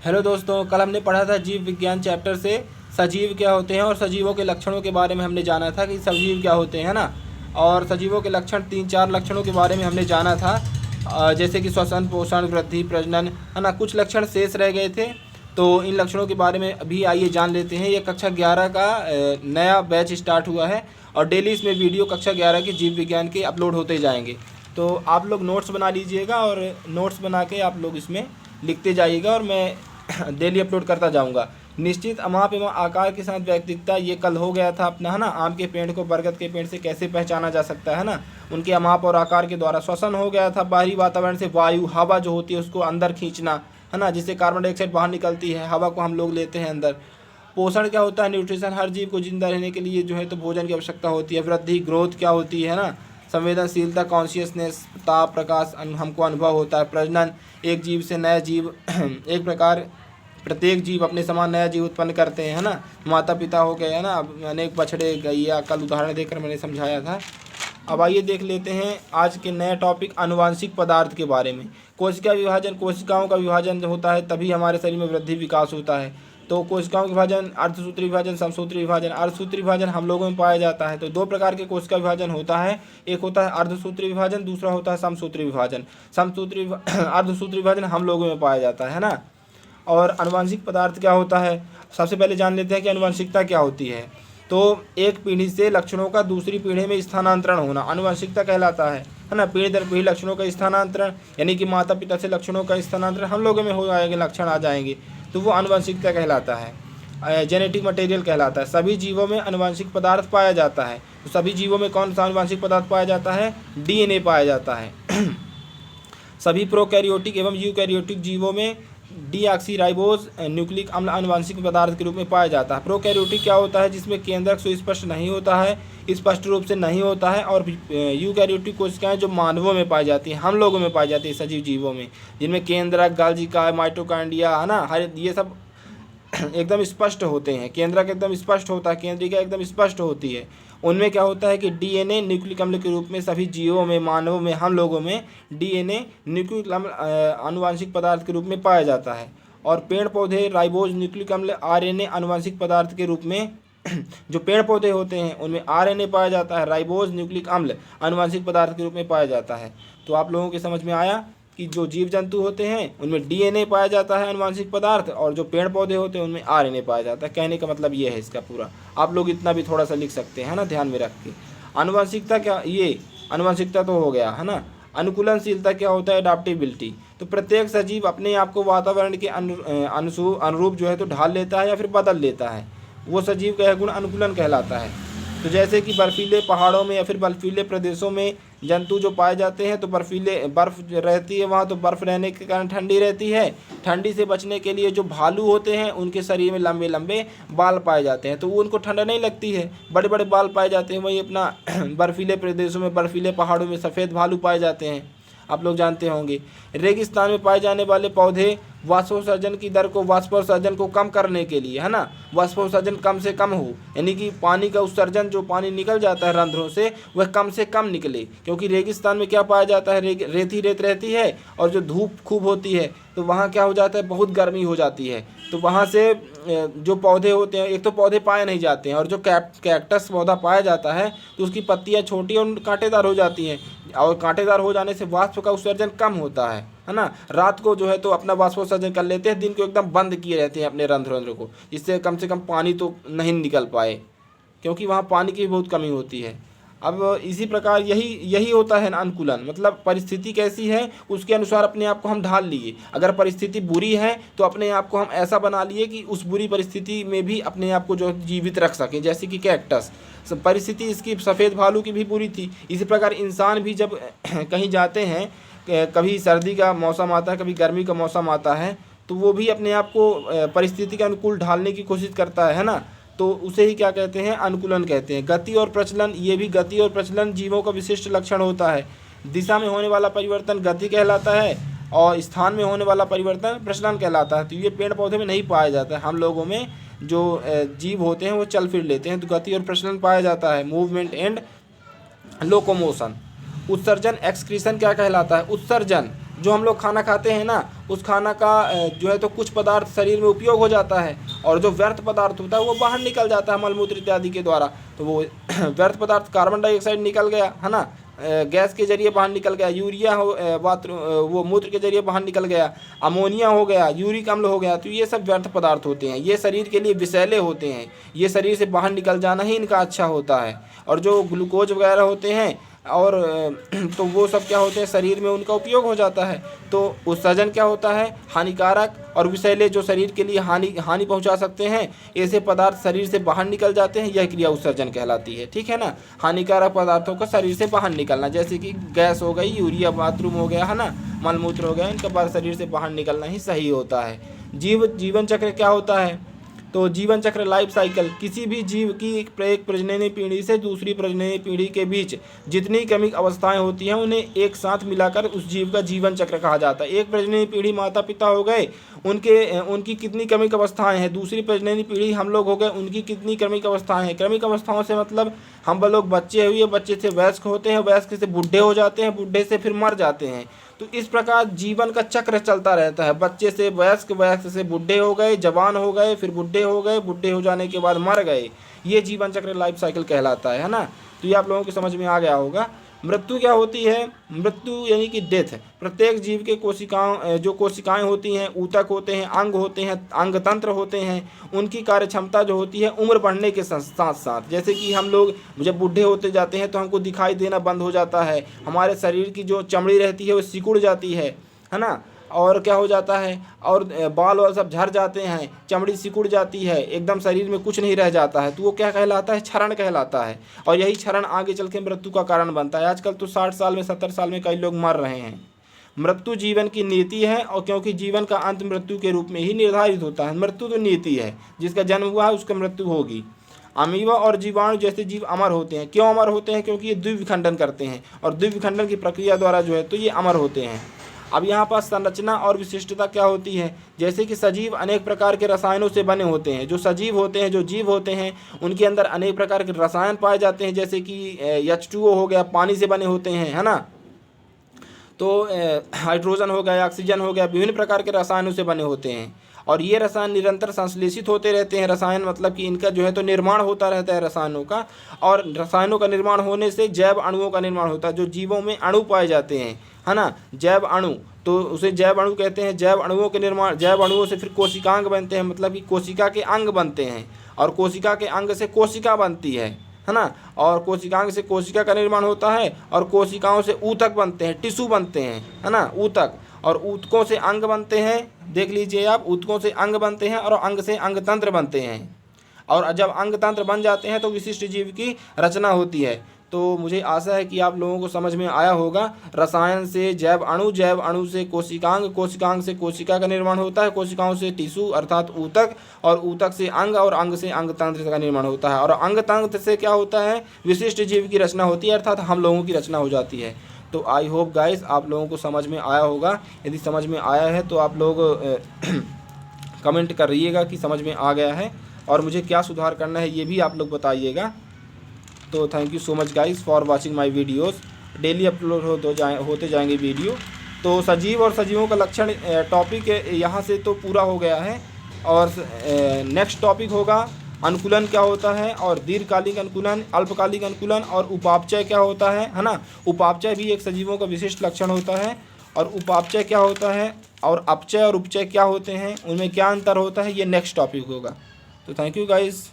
Hello दोस्तों, कल हमने पढ़ा था जीव विज्ञान चैप्टर से सजीव क्या होते हैं और सजीवों के लक्षणों के बारे में हमने जाना था कि सजीव क्या होते हैं ना। और सजीवों के लक्षण 3-4 लक्षणों के बारे में हमने जाना था, जैसे कि श्वसन, पोषण, वृद्धि, प्रजनन, है ना। कुछ लक्षण शेष रह गए थे, तो इन लक्षणों के बारे में अभी आइए जान लेते हैं। ये कक्षा 11 का नया बैच स्टार्ट हुआ है और डेली इसमें वीडियो कक्षा 11 के जीव विज्ञान के अपलोड होते जाएंगे। तो आप लोग नोट्स बना लीजिएगा और नोट्स बना के आप लोग इसमें लिखते जाइएगा और मैं डेली अपलोड करता जाऊंगा। निश्चित अमाप एवं आकार के साथ व्यक्तिकता, ये कल हो गया था अपना, है ना। आम के पेड़ को बरगद के पेड़ से कैसे पहचाना जा सकता है ना, उनके अमाप और आकार के द्वारा। श्वसन हो गया था, बाहरी वातावरण से वायु, हवा जो होती है उसको अंदर खींचना, है ना, जिससे कार्बन डाइऑक्साइड बाहर निकलती है, हवा को हम लोग लेते हैं अंदर। पोषण क्या होता है? न्यूट्रिशन, हर जीव को जिंदा रहने के लिए जो है तो भोजन की आवश्यकता होती है। वृद्धि, ग्रोथ क्या होती है ना। संवेदनशीलता, कॉन्शियसनेस, ताप, प्रकाश हमको अनुभव होता है। प्रजनन, एक जीव से नया जीव एक प्रकार प्रत्येक जीव अपने समान नया जीव उत्पन्न करते हैं, है ना। माता पिता हो गए, है ना, अनेक बछड़े, गैया, कल उदाहरण देकर मैंने समझाया था। अब आइए देख लेते हैं आज के नए टॉपिक आनुवांशिक पदार्थ के बारे में। कोशिका विभाजन, कोशिकाओं का विभाजन होता है तभी हमारे शरीर में वृद्धि विकास होता है। तो कोशिकाओं का विभाजन, अर्धसूत्री विभाजन, समसूत्री विभाजन। अर्धसूत्री विभाजन हम लोगों में पाया जाता है। तो दो प्रकार के कोशिका विभाजन होता है, एक होता है अर्धसूत्री विभाजन, दूसरा होता है समसूत्री विभाजन। अर्धसूत्री विभाजन हम लोगों में पाया जाता है ना। और आनुवांशिक पदार्थ क्या होता है, सबसे पहले जान लेते हैं कि आनुवांशिकता क्या होती है। तो एक पीढ़ी से लक्षणों का दूसरी पीढ़ी में स्थानांतरण होना आनुवांशिकता कहलाता है ना। पीढ़ी दर पीढ़ी लक्षणों का स्थानांतरण, यानी कि माता पिता से लक्षणों का स्थानांतरण हम लोगों में हो जाएंगे, लक्षण आ जाएंगे, तो वो आनुवांशिकता कहलाता है। जेनेटिक मटेरियल कहलाता है। सभी जीवों में आनुवांशिक पदार्थ पाया जाता है। तो सभी जीवों में कौन सा आनुवांशिक पदार्थ पाया जाता है? डीएनए पाया जाता है। सभी प्रोकैरियोटिक एवं यूकैरियोटिक जीवों में डीऑक्सीराइबोज न्यूक्लिक अम्ल आनुवांशिक पदार्थ के रूप में पाया जाता है। प्रोकैरियोटिक क्या होता है? जिसमें केंद्रक सुस्पष्ट नहीं होता है, स्पष्ट रूप से नहीं होता है। और यूकैरियोटिक कोशिकाएं जो मानवों में पाई जाती हैं, हम लोगों में पाई जाती है, सजीव जीवों में, जिनमें केंद्रक, गाल्जिका, माइटोकॉन्ड्रिया, है ना, हर ये सब एकदम स्पष्ट होते हैं। केंद्रक एकदम स्पष्ट होता है, केंद्रिका एकदम स्पष्ट होती है। उनमें क्या होता है कि डीएनए न्यूक्लिक अम्ल के रूप में सभी जीवों में, मानवों में, हम लोगों में डीएनए न्यूक्लिक अम्ल आनुवांशिक पदार्थ के रूप में पाया जाता है। और पेड़ पौधे राइबोज न्यूक्लिक अम्ल आरएनए आनुवांशिक पदार्थ के रूप में जो पेड़ पौधे होते हैं उनमें आरएनए पाया जाता है, राइबोज न्यूक्लिक अम्ल आनुवांशिक पदार्थ के रूप में पाया जाता है। तो आप लोगों के समझ में आया कि जो जीव जंतु होते हैं उनमें डीएनए पाया जाता है आनुवांशिक पदार्थ, और जो पेड़ पौधे होते हैं उनमें आरएनए पाया जाता है। कहने का मतलब ये है इसका पूरा। आप लोग इतना भी थोड़ा सा लिख सकते हैं ना, ध्यान में रख के। आनुवांशिकता क्या, ये आनुवांशिकता तो हो गया, है ना। अनुकूलनशीलता क्या होता है? अडैप्टेबिलिटी। तो प्रत्येक सजीव अपने आप को वातावरण के अनुरूप जो है तो ढाल लेता है या फिर बदल लेता है। वो सजीव का गुण अनुकूलन कहलाता है। तो जैसे कि बर्फीले पहाड़ों में या फिर बर्फीले प्रदेशों में जंतु जो पाए जाते हैं, तो बर्फ़ रहती है वहाँ, तो बर्फ़ रहने के कारण ठंडी रहती है। ठंडी से बचने के लिए जो भालू होते हैं उनके शरीर में लंबे लंबे बाल पाए जाते हैं, तो उनको ठंडा नहीं लगती है, बड़े बड़े बाल पाए जाते हैं। वहीं अपना बर्फीले प्रदेशों में, बर्फीले पहाड़ों में सफ़ेद भालू पाए जाते हैं, आप लोग जानते होंगे। रेगिस्तान में पाए जाने वाले पौधे वाष्पोत्सर्जन की दर को, वाष्पोत्सर्जन को कम करने के लिए, है ना, वाष्पोत्सर्जन कम से कम हो, यानी कि पानी का उत्सर्जन, जो पानी निकल जाता है रंध्रों से, वह कम से कम निकले। क्योंकि रेगिस्तान में क्या पाया जाता है? रेत ही रेत रहती है, और जो धूप खूब होती है तो वहाँ क्या हो जाता है? बहुत गर्मी हो जाती है। तो वहाँ से जो पौधे होते हैं, एक तो पौधे पाए नहीं जाते हैं, और जो कैक्टस पौधा पाया जाता है तो उसकी पत्तियाँ छोटी और कांटेदार हो जाती हैं, और कांटेदार हो जाने से वाष्प का उत्सर्जन कम होता है ना। रात को जो है तो अपना वाष्पोत्सर्जन कर लेते हैं, दिन को एकदम बंद किए रहते हैं अपने रंध्र को, जिससे कम से कम पानी तो नहीं निकल पाए, क्योंकि वहाँ पानी की बहुत कमी होती है। अब इसी प्रकार यही होता है ना अनुकूलन, मतलब परिस्थिति कैसी है उसके अनुसार अपने आप को हम ढाल लिए। अगर परिस्थिति बुरी है तो अपने आप को हम ऐसा बना लिए कि उस बुरी परिस्थिति में भी अपने आप को जो जीवित रख सकें। जैसे कि कैक्टस, परिस्थिति इसकी सफ़ेद भालू की भी बुरी थी। इसी प्रकार इंसान भी जब कहीं जाते हैं, कभी सर्दी का मौसम आता है, कभी गर्मी का मौसम आता है, तो वो भी अपने आप को परिस्थिति के अनुकूल ढालने की कोशिश करता है ना। तो उसे ही क्या कहते हैं? अनुकूलन कहते हैं। गति और प्रचलन, ये भी गति और प्रचलन जीवों का विशिष्ट लक्षण होता है। दिशा में होने वाला परिवर्तन गति कहलाता है, और स्थान में होने वाला परिवर्तन प्रचलन कहलाता है। तो ये पेड़ पौधे में नहीं पाया जाता है। हम लोगों में जो जीव होते हैं वो चल फिर लेते हैं, तो गति और प्रचलन पाया जाता है। Movement and locomotion. उत्सर्जन एक्सक्रीशन क्या कहलाता है? उत्सर्जन जो हम लोग खाना खाते हैं ना, उस खाना का जो है तो कुछ पदार्थ शरीर में उपयोग हो जाता है और जो व्यर्थ पदार्थ होता है वो बाहर निकल जाता है मलमूत्र इत्यादि के द्वारा। तो वो व्यर्थ पदार्थ कार्बन डाइऑक्साइड निकल गया, है ना, गैस के जरिए बाहर निकल गया, यूरिया हो वो मूत्र के जरिए बाहर निकल गया, अमोनिया हो गया, यूरिक अम्ल हो गया। तो ये सब व्यर्थ पदार्थ होते हैं, ये शरीर के लिए विषैले होते हैं, ये शरीर से बाहर निकल जाना ही इनका अच्छा होता है। और जो ग्लूकोज वगैरह होते हैं और तो वो सब क्या होते हैं, शरीर में उनका उपयोग हो जाता है। तो उत्सर्जन क्या होता है, हानिकारक और विषैले जो शरीर के लिए हानि पहुंचा सकते हैं, ऐसे पदार्थ शरीर से बाहर निकल जाते हैं, यह क्रिया उत्सर्जन कहलाती है। ठीक है ना, हानिकारक पदार्थों का शरीर से बाहर निकलना, जैसे कि गैस हो गई, यूरिया बाथरूम हो गया, है ना, मलमूत्र हो गया, इनका बाद शरीर से बाहर निकलना ही सही होता है। जीवन चक्र क्या होता है, तो जीवन चक्र लाइफ साइकिल, किसी भी जीव की एक प्रजननी पीढ़ी से दूसरी प्रजननी पीढ़ी के बीच जितनी क्रमिक अवस्थाएं होती हैं उन्हें एक साथ मिलाकर उस जीव का जीवन चक्र कहा जाता है। एक प्रजननी पीढ़ी माता पिता हो गए, उनकी कितनी क्रमिक अवस्थाएं हैं, दूसरी प्रजननी पीढ़ी हम लोग हो गए, उनकी कितनी क्रमिक अवस्थाएं हैं। क्रमिक अवस्थाओं से मतलब हम लोग बच्चे हुए, बच्चे से वयस्क होते हैं, वयस्क से बूढ़े हो जाते हैं, बूढ़े से फिर मर जाते हैं। तो इस प्रकार जीवन का चक्र चलता रहता है, बच्चे से वयस्क, वयस्क से बूढ़े हो गए, जवान हो गए, फिर बूढ़े हो गए, बूढ़े हो जाने के बाद मर गए, ये जीवन चक्र लाइफ साइकिल कहलाता है ना। तो ये आप लोगों को समझ में आ गया होगा। मृत्यु क्या होती है, मृत्यु यानी कि डेथ। प्रत्येक जीव के कोशिकाएं होती हैं, ऊतक होते हैं, अंग होते हैं, अंग तंत्र होते हैं, उनकी कार्य क्षमता जो होती है उम्र बढ़ने के साथ साथ, जैसे कि हम लोग जब बूढ़े होते जाते हैं तो हमको दिखाई देना बंद हो जाता है, हमारे शरीर की जो चमड़ी रहती है वो सिकुड़ जाती है ना, और क्या हो जाता है, और बाल वाल सब झड़ जाते हैं, चमड़ी सिकुड़ जाती है, एकदम शरीर में कुछ नहीं रह जाता है। तो वो क्या कहलाता है, क्षरण कहलाता है। और यही क्षरण आगे चल के मृत्यु का कारण बनता है। आजकल तो 60 साल में, 70 साल में कई लोग मर रहे हैं। मृत्यु जीवन की नीति है, और क्योंकि जीवन का अंत मृत्यु के रूप में ही निर्धारित होता है। मृत्यु तो नीति है, जिसका जन्म हुआ है उसका मृत्यु होगी। अमीबा और जीवाणु जैसे जीव अमर होते हैं। क्यों अमर होते हैं, क्योंकि ये द्विविखंडन करते हैं, और द्विविखंडन की प्रक्रिया द्वारा जो है तो ये अमर होते हैं। अब यहाँ पर संरचना और विशिष्टता क्या होती है, जैसे कि सजीव अनेक प्रकार के रसायनों से बने होते हैं। जो सजीव होते हैं, जो जीव होते हैं, उनके अंदर अनेक प्रकार के रसायन पाए जाते हैं, जैसे कि H2O हो गया, पानी से बने होते हैं, है ना, तो हाइड्रोजन हो गया, ऑक्सीजन हो गया, विभिन्न प्रकार के रसायनों से बने होते हैं। और ये रसायन निरंतर संश्लेषित होते रहते हैं। रसायन मतलब कि इनका जो है तो निर्माण होता रहता है रसायनों का, और रसायनों का निर्माण होने से जैव अणुओं का निर्माण होता है। जो जीवों में अणु पाए जाते हैं, है ना, जैव अणु, तो उसे जैव अणु कहते हैं। जैव अणुओं के निर्माण, जैव अणुओं से फिर कोशिकांग बनते हैं, मतलब कि कोशिका के अंग बनते हैं, और कोशिका के अंग से कोशिका बनती है ना, और कोशिकांग से कोशिका का निर्माण होता है, और कोशिकाओं से ऊतक बनते हैं, टिश्यू बनते हैं, है ना, ऊतक, और ऊतकों से अंग बनते हैं। देख लीजिए आप, ऊतकों से अंग बनते हैं, और अंग से अंग तंत्र बनते हैं। और जब अंग तंत्र बन जाते हैं तो विशिष्ट जीव की रचना होती है। तो मुझे आशा है कि आप लोगों को समझ में आया होगा। रसायन से जैव अणु, जैव अणु से कोशिकांग, कोशिकांग से कोशिका का निर्माण होता है, कोशिकाओं से टिश्यू अर्थात ऊतक, और ऊतक से अंग, और अंग से अंग तंत्र का निर्माण होता है। और अंग तंत्र से क्या होता है, विशिष्ट जीव की रचना होती है, अर्थात हम लोगों की रचना हो जाती है। तो आई होप गाइस आप लोगों को समझ में आया होगा। यदि समझ में आया है तो आप लोग कमेंट करिएगा कि समझ में आ गया है, और मुझे क्या सुधार करना है ये भी आप लोग बताइएगा। तो thank you so much guys for watching my videos. Daily upload होते जाएंगे वीडियो। तो सजीव और सजीवों का लक्षण टॉपिक यहाँ से तो पूरा हो गया है, और नेक्स्ट टॉपिक होगा अनुकूलन क्या होता है, और दीर्घकालिक अनुकूलन, अल्पकालिक अनुकूलन, और उपापचय क्या होता है ना। उपापचय भी एक सजीवों का विशिष्ट लक्षण होता है। और उपापचय क्या होता है, और अपचय और उपचय क्या होते हैं, उनमें क्या अंतर होता है, ये नेक्स्ट टॉपिक होगा। तो थैंक यू गाइस।